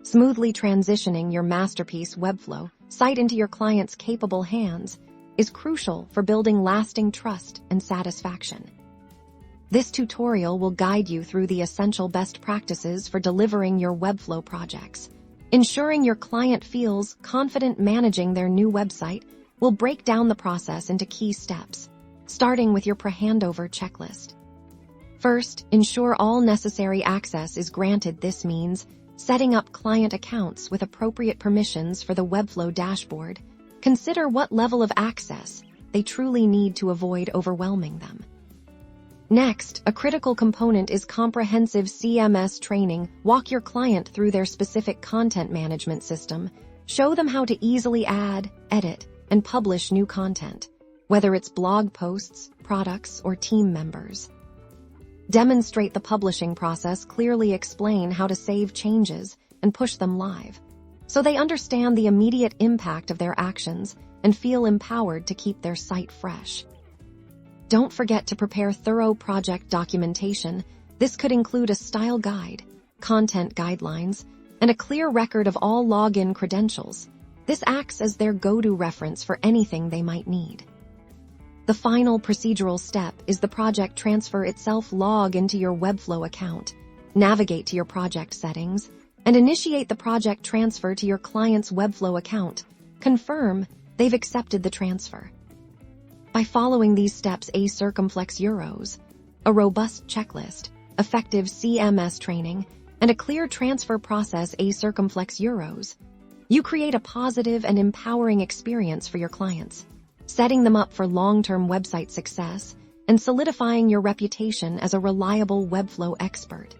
Smoothly transitioning your masterpiece Webflow site into your client's capable hands is crucial for building lasting trust and satisfaction. This tutorial will guide you through the essential best practices for delivering your Webflow projects. Ensuring your client feels confident managing their new website will break down the process into key steps, starting with your Pre-Handover Checklist. First, ensure all necessary access is granted. This means setting up client accounts with appropriate permissions for the Webflow dashboard. Consider what level of access they truly need to avoid overwhelming them. Next, a critical component is comprehensive CMS training. Walk your client through their specific content management system. Show them how to easily add, edit, and publish new content, whether it's blog posts, products, or team members. Demonstrate the publishing process. Clearly explain how to save changes and push them live, so they understand the immediate impact of their actions and feel empowered to keep their site fresh. Don't forget to prepare thorough project documentation. This could include a style guide, content guidelines, and a clear record of all login credentials. This acts as their go-to reference for anything they might need. The final procedural step is the project transfer itself. Log into your Webflow account, navigate to your project settings, and initiate the project transfer to your client's Webflow account. Confirm they've accepted the transfer. By following these steps, a circumflex euros, a robust checklist, effective CMS training, and a clear transfer process, a circumflex euros, you create a positive and empowering experience for your clients, setting them up for long-term website success and solidifying your reputation as a reliable Webflow expert.